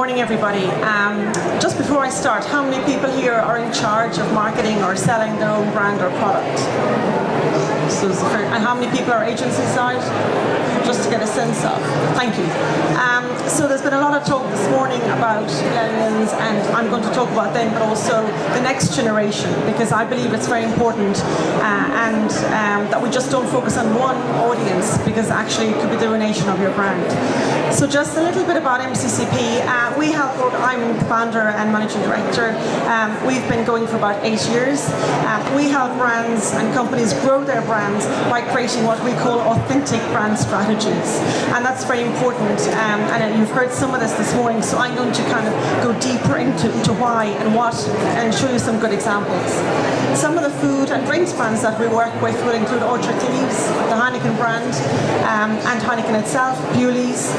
morning, everybody. Just before I start, how many people here are in charge of marketing or selling their own brand or product? And how many people are agency side? Just to get a sense of. Thank you. So there's been a lot of talk this morning about millennials, and I'm going to talk about them, but also the next generation, because I believe it's very important and that we just don't focus on one audience, because actually it could be the ruination of your brand. So just a little bit about MCCP. I'm the founder and managing director. We've been going for about 8 years. We help brands and companies grow their brands by creating what we call authentic brand strategies. And that's very important. And you've heard some of this morning, so I'm going to kind of go deeper into why and what, and show you some good examples. Some of the food and drinks brands that we work with will include Orchard Leaves, the Heineken brand, and Heineken itself, Bewley's.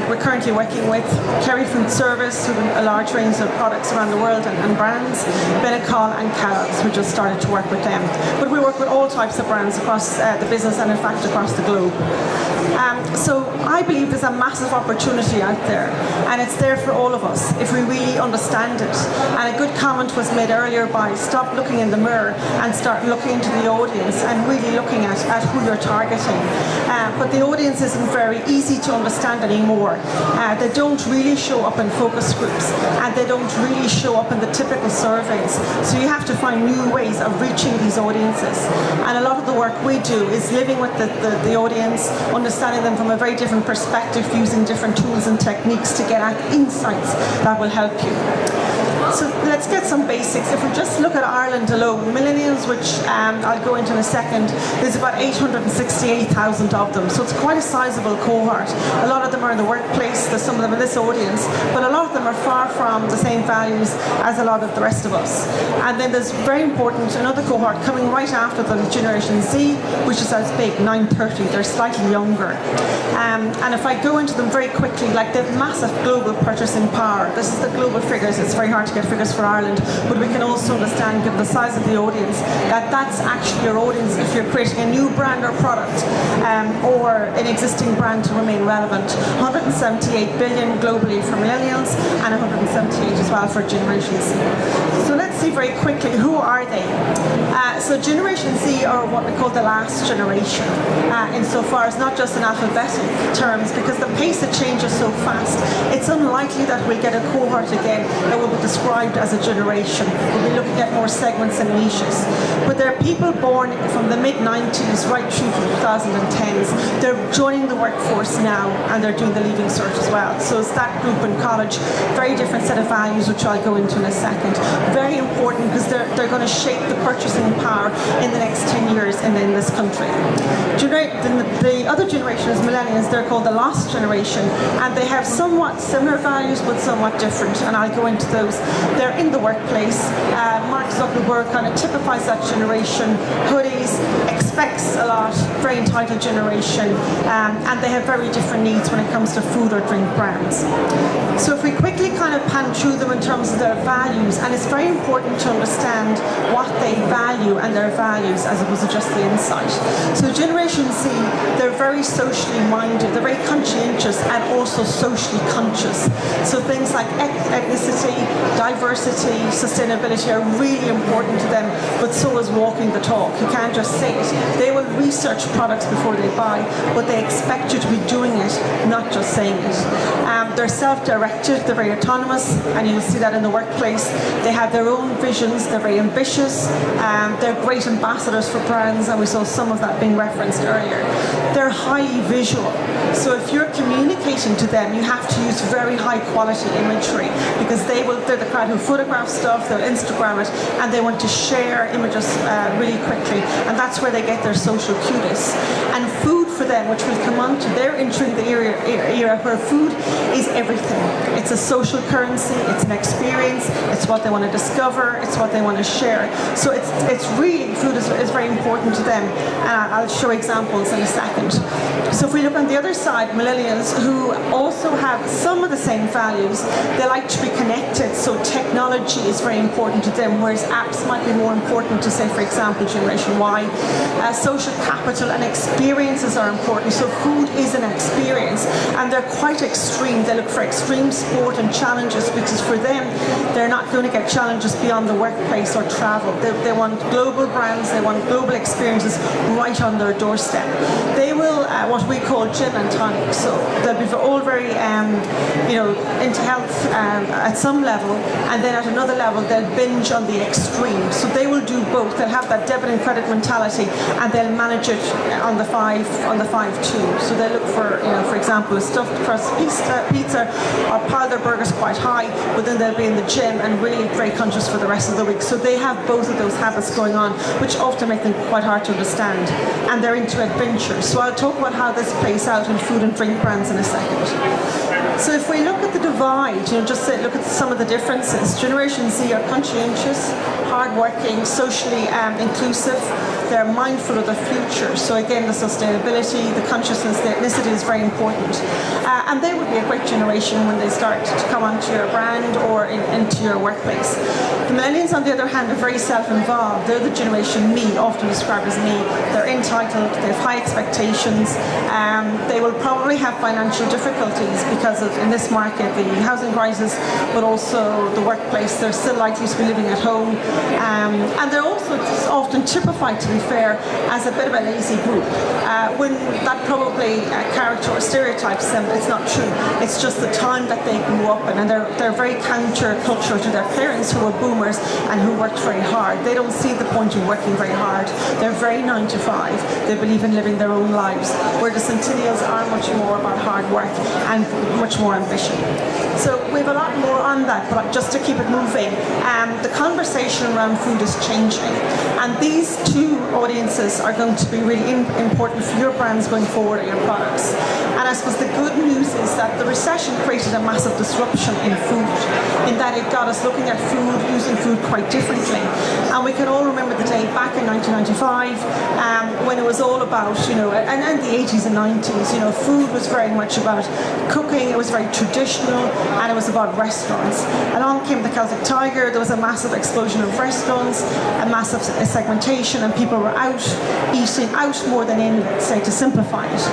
We're currently working with Kerry Food Service, who have a large range of products around the world and brands, Benecol and Kellogg's. We just started to work with them. But we work with all types of brands across the business and in fact across the globe. So I believe there's a massive opportunity out there, and it's there for all of us if we really understand it. And a good comment was made earlier by stop looking in the mirror and start looking into the audience and really looking at who you're targeting. But the audience isn't very easy to understand anymore. They don't really show up in focus groups, and they don't really show up in the typical surveys. So you have to find new ways of reaching these audiences. And a lot of the work we do is living with the audience, understanding them from a very different perspective, using different tools and techniques to get at insights that will help you. So let's get some basics. If we just look at Ireland alone, millennials, which I'll go into in a second, there's about 868,000 of them. So it's quite a sizable cohort. A lot of them are in the workplace, there's some of them in this audience, but a lot of them are far from the same values as a lot of the rest of us. And then there's very important, another cohort coming right after them, Generation Z, which is as big, 930. They're slightly younger. And if I go into them very quickly, like the massive global purchasing power, this is the global figures. It's very hard to get figures for Ireland, but we can also understand, given the size of the audience, that that's actually your audience if you're creating a new brand or product or an existing brand to remain relevant. 178 billion globally for millennials and 178 as well for Generation Z. So let's see very quickly, who are they? So Generation Z are what we call the last generation, insofar as not just in alphabetic terms, because the pace of change is so fast. It's unlikely that we'll get a cohort again that will be described as a generation. We'll be looking at more segments and niches. But there are people born from the mid-90s right through to the 2010s. They're joining the workforce now, and they're doing the leaving cert as well. So it's that group in college, very different set of values, which I'll go into in a second. Very important, because they're going to shape the purchasing power in the next 10 years in this country. The other generation is millennials. They're called the lost generation, and they have somewhat similar values but somewhat different, and I'll go into those. They're in the workplace. Mark Zuckerberg kind of typifies that generation. Hoodies, expects a lot, very entitled generation, and they have very different needs when it comes to food or drink brands. So if we quickly kind of pan through them in terms of their values, and it's very important to understand what they value and their values as opposed to just the insight. So Generation Z, they're very socially minded, they're very conscientious and also socially conscious. So things like ethnicity, diversity, sustainability are really important to them, but so is walking the talk. You can't just say it. They will research products before they buy, but they expect you to be doing it, not just saying it. They're self-directed, they're very autonomous, and you'll see that in the workplace. They have their own visions, they're very ambitious, they're great ambassadors for brands, and we saw some of that being referenced earlier. They're highly visual, so if you're communicating to them, you have to use very high quality imagery, because they're the crowd who photograph stuff, they'll Instagram it, and they want to share images really quickly, and that's where they get their social cuteness. And food for them, which we'll come on to, they're entering the era where food is everything. It's a social currency, it's an experience, it's what they want to discover, it's what they want to share. So it's really, food is very important to them, and I'll show examples in a second. important. So if we look on the other side, millennials who also have some of the same values, they like to be connected, so technology is very important to them, whereas apps might be more important to, say, for example, Generation Y. Social capital and experiences are important, so food is an experience, and they're quite extreme. They look for extreme sport and challenges, because for them, they're not going to get challenges beyond the workplace or travel. They want global brands, they want global experiences right on their doorstep. They will, what we call gin and tonic, so they'll be all very, into health at some level, and then at another level, they'll binge on the extreme. So they will do both. They'll have that debit and credit mentality, and they'll manage it on the five too. So they look for example, a stuffed crust pizza, or pile their burgers quite high, but then they'll be in the gym and really very conscious for the rest of the week. So they have both of those habits going on, which often make them quite hard to understand. And they're into adventure. So I'll talk about how this plays out in food and drink brands in a second. So if we look at the divide, just look at some of the differences. Generation Z are conscientious, hardworking, socially inclusive. They're mindful of the future. So again, the sustainability, the consciousness, the ethnicity is very important. And they would be a great generation when they start to come onto your brand or into your workplace. The millennials, on the other hand, are very self-involved. They're the generation me, often described as me. They're entitled, they have high expectations. They will probably have financial difficulties because of, in this market, the housing crisis, but also the workplace. They're still likely to be living at home. And they're also often typified, to be fair, as a bit of a lazy group. When that probably character or stereotypes them, it's not true. It's just the time that they grew up in, and they're very counter-cultural to their parents, who were boomers and who worked very hard. They don't see the point of working very hard. They're very 9 to 5. They believe in living their own lives, where the centennials are much more about hard work and much more ambition. So we have a lot more on that, but just to keep it moving, the conversation around food is changing, and these two audiences are going to be really important for your brands going forward and your products. And I suppose the good news is that the recession created a massive disruption in food, in that it got us looking at food, using food quite differently. And we can all remember the day back in 1995 when it was all about, and the 80s and 90s, food was very much about cooking, it was very traditional, and it was about restaurants. Along came the Celtic Tiger, there was a massive explosion of restaurants, a massive segmentation, and people were out eating out more than in, let's say, to simplify it.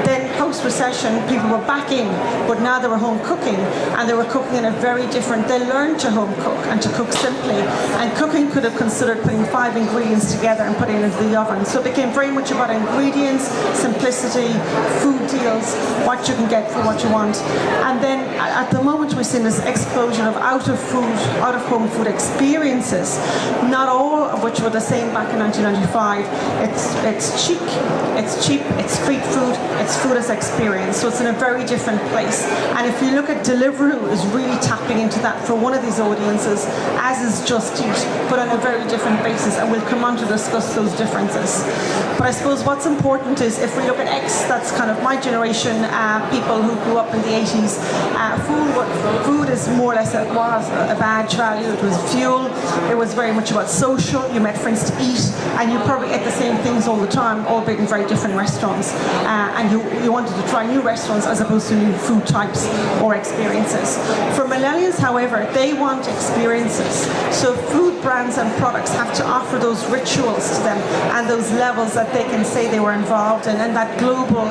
Then post-recession, people were back in, but now they were home cooking, and they were cooking in a very different, they learned to home cook and to cook simply, and cooking could have considered putting 5 ingredients together and putting it into the oven. So it became very much about ingredients, simplicity, food deals, what you can get for what you want. And then at the moment we're seeing this explosion of out-of-home food experiences, not all of which were the same back in 1995. It's cheap, it's street food, it's food as experience. So it's in a very different place. And if you look at Deliveroo, is really tapping into that for one of these audiences, as is Just Eat, but on a very different basis. And we'll come on to discuss those differences. But I suppose what's important is, if we look at X, that's kind of my generation, people who grew up in the 80s, food is more or less, it was a badge value, it was fuel, it was very much about social, you met friends to eat, and you probably ate the same things all the time, albeit in very different restaurants, and you wanted to try new restaurants as opposed to new food types or experiences. For millennials, however, they want experiences, so food brands and products have to offer those rituals to them and those levels that they can say they were involved in, and that global,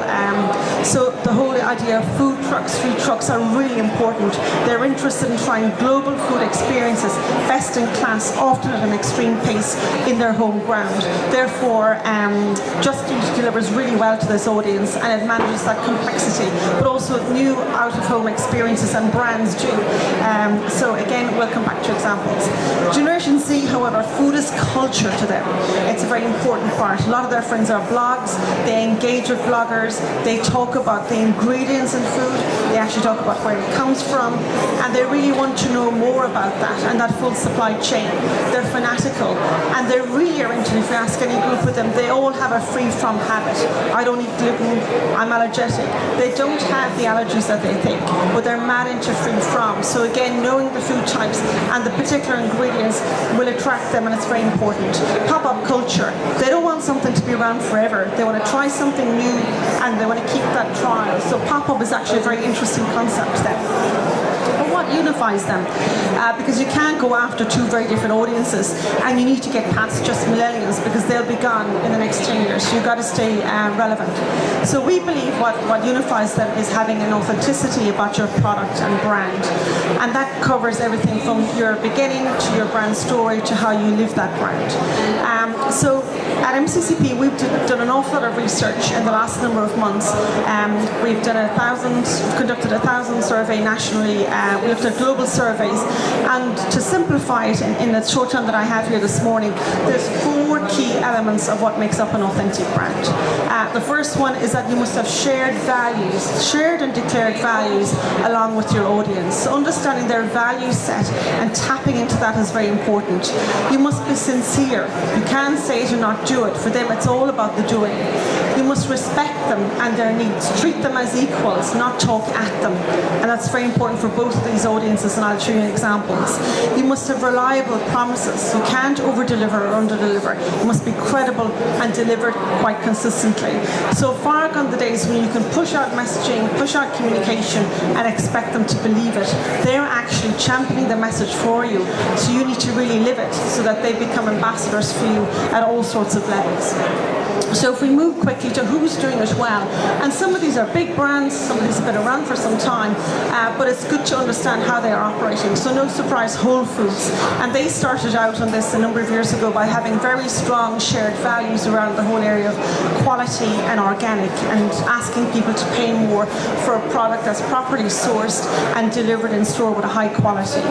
so the whole idea of food trucks, street trucks are really important. They're interested in trying global food experiences, best in class, often at an extreme pace in their home ground. Therefore, Just Eat delivers really well to this audience, and it manages that complexity, but also new out-of-home experiences, and brands do. So again, we'll come back to examples. Generation Z, however, food is culture to them. It's a very important part. A lot of their friends are blogs, they engage with bloggers, they talk about the ingredients in food, they actually talk about where it comes from, and they really want to know more about that and that full supply chain. They're fanatical, and they really are into, if you ask any group of them, they all have a free from habit. I don't eat gluten, I'm allergic. They don't have the allergies that they think, but they're mad into free from. So again, knowing the food types and the particular ingredients will attract them, and it's very important. Pop-up culture. They don't want something to be around forever. They want to try something new, and they want to keep that trial. So pop-up is actually a very interesting concept then. But what unifies them? Because you can't go after two very different audiences, and you need to get past just millennials because they'll be gone in the next 10 years. So you've got to stay relevant. So we believe what unifies them is having an authenticity about your product and brand. And that covers everything from your beginning to your brand story to how you live that brand. So at MCCP, we've done an awful lot of research in the last number of months. We've conducted 1,000 survey nationally. We looked at global surveys, and to simplify it in the short time that I have here this morning, there's 4 key elements of what makes up an authentic brand. The first one is that you must have shared values, shared and declared values along with your audience. So understanding their value set and tapping into that is very important. You must be sincere. You can't say it or not do it. For them, it's all about the doing. You must respect them and their needs. Treat them as equals, not talk at them. And that's very important for both of these audiences, and I'll show you examples. You must have reliable promises. You can't over-deliver or under-deliver. You must be credible and deliver quite consistently. So far gone the days when you can push out messaging, push out communication, and expect them to believe it. They're actually championing the message for you. So you need to really live it so that they become ambassadors for you at all sorts of levels. So if we move quickly to who's doing it well, and some of these are big brands, some of these have been around for some time, but it's good to understand how they are operating. So no surprise, Whole Foods, and they started out on this a number of years ago by having very strong shared values around the whole area of quality and organic, and asking people to pay more for a product that's properly sourced and delivered in store with a high quality.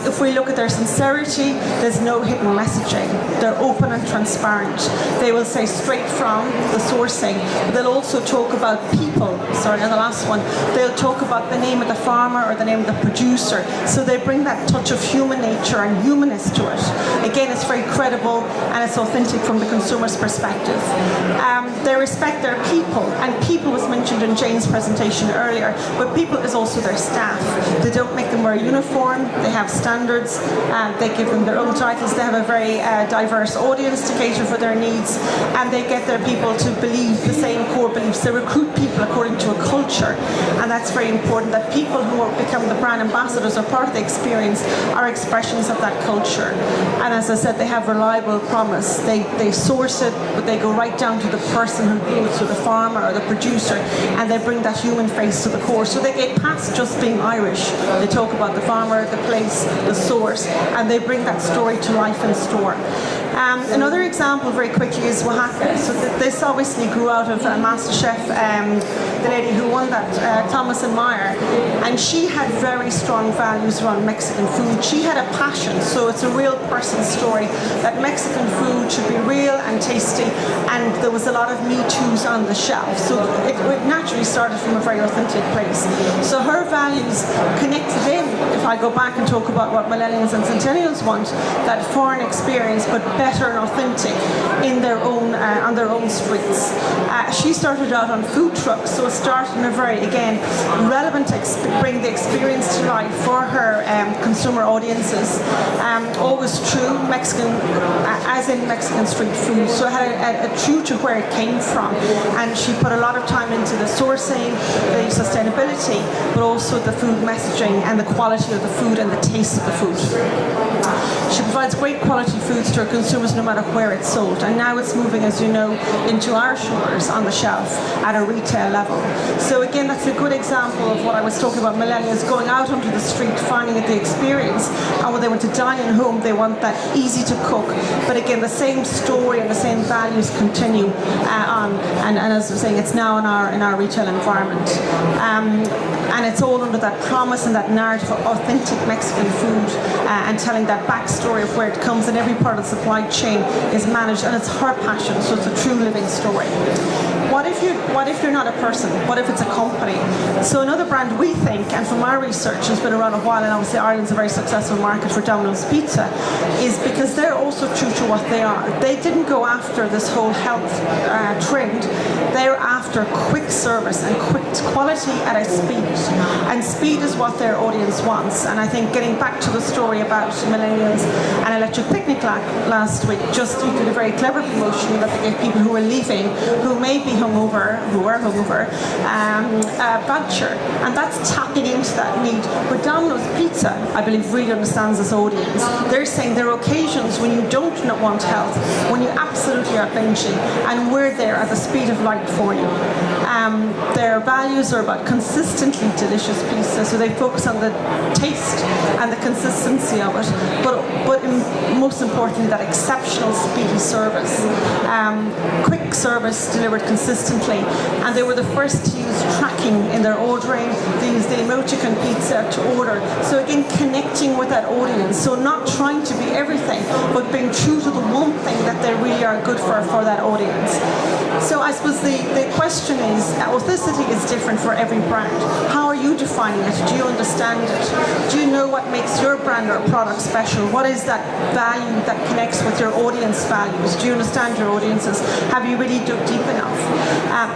If we look at their sincerity, there's no hidden messaging. They're open and transparent. They will say straight from the sourcing. They'll also talk about people. Sorry, and the last one. They'll talk about the name of the farmer or the name of the producer. So they bring that touch of human nature and humanness to it. Again, it's very credible and it's authentic from the consumer's perspective. They respect their people, and people was mentioned in Jane's presentation earlier, but people is also their staff. They don't make them wear a uniform. They have standards. They give them their own titles. They have a very diverse audience to cater for their needs, and they get their people to believe the same core beliefs. They recruit people according to a culture, and that's very important, that people who become the brand ambassadors or part of the experience are expressions of that culture. And as I said, they have reliable promise. They source it, but they go right down to the person who grew it, to the farmer or the producer, and they bring that human face to the core. So they get past just being Irish. They talk about the farmer, the place, the source, and they bring that story to life in store. Another example very quickly is Oaxaca. So this obviously grew out of MasterChef, the lady who won that, Thomas and Meyer, and she had very strong values around Mexican food. She had a passion, so it's a real person story, that Mexican food should be real and tasty, and there was a lot of Me Too's on the shelf. So it naturally started from a very authentic place. So her values connect to them. If I go back and talk about what millennials and centennials want, that foreign experience, but better and authentic in their own on their own streets. She started out on food trucks, so it started in a very, again, relevant, bring the experience to life for her consumer audiences. Always true, Mexican, as in Mexican street food. So it had a true to where it came from, and she put a lot of time into the sourcing, the sustainability, but also the food messaging and the quality of the food and the taste of the food. She provides great quality foods to her consumers no matter where it's sold, and now it's moving, as you know, into our shoulders on the shelf at a retail level. So again, that's a good example of what I was talking about, millennials going out onto the street, finding it the experience, and when they want to dine in home, they want that easy to cook, but again, the same story and the same values continue on, and as I was saying, it's now in our retail environment. And it's all under that promise and that narrative of authentic Mexican food, and telling that backstory of where it comes, and every part of the supply chain is managed, and it's her passion, so it's a true living story. what if you're not a person? What if it's a company? So another brand we think, and from our research, has been around a while, and obviously Ireland's a very successful market for Domino's Pizza, is because they're also true to what they are. They didn't go after this whole health trend. They're after quick service and quick quality at a speed. And speed is what their audience wants. And I think getting back to the story about millennials and Electric Picnic last week, just we did a very clever promotion that they gave people who were leaving, who may be hungover, a voucher. And that's tapping into that need. But Domino's Pizza, I believe, really understands this audience. They're saying there are occasions when you don't want health, when you absolutely are binging, and we're there at the speed of light for you. Their values are about consistently delicious pizza, so they focus on the taste and the consistency of it, but most importantly, that exceptional speedy service. Quick service delivered consistently, and they were the first to use tracking in their ordering. They used the emoticon pizza to order. So again, connecting with that audience. So not trying to be everything, but being true to the one thing that they really are good for that audience. So I suppose the question is, authenticity is different for every brand. How are you defining it? Do you understand it? Do you know what makes your brand or product special? What is that value that connects with your audience values? Do you understand your audiences? Have you really dug deep enough?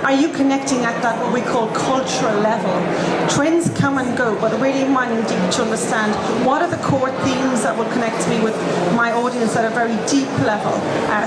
Are you connecting at that what we call cultural level? Trends come and go, but really mining deep to understand what are the core themes that will connect me with my audience at a very deep level,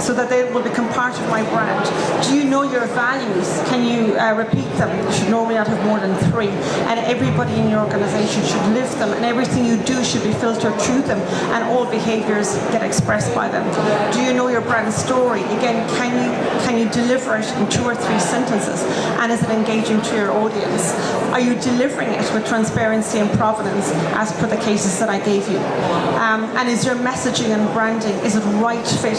so that they will become part of my brand. Do you know your values? Can you repeat them? You should normally not have more than 3, and everybody in your organization should live them, and everything you do should be filtered through them, and all behaviors get expressed by them. Do you know your brand story? Again, can you deliver it in 2 or 3 sentences, and is it engaging to your audience? Are you delivering it with transparency and provenance as per the cases that I gave you? And is your messaging and branding, is it right fit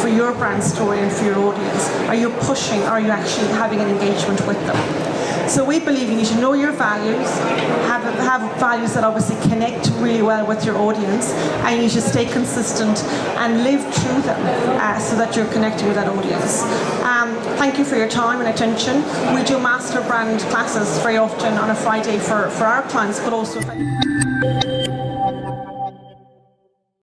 for your brand story and for your audience? Are you pushing, or are you actually having an engagement with them? So we believe you need to know your values, have values that obviously connect really well with your audience, and you need to stay consistent and live through them so that you're connecting with that audience. Thank you for your time and attention. We do master brand classes very often on a Friday for our clients, but also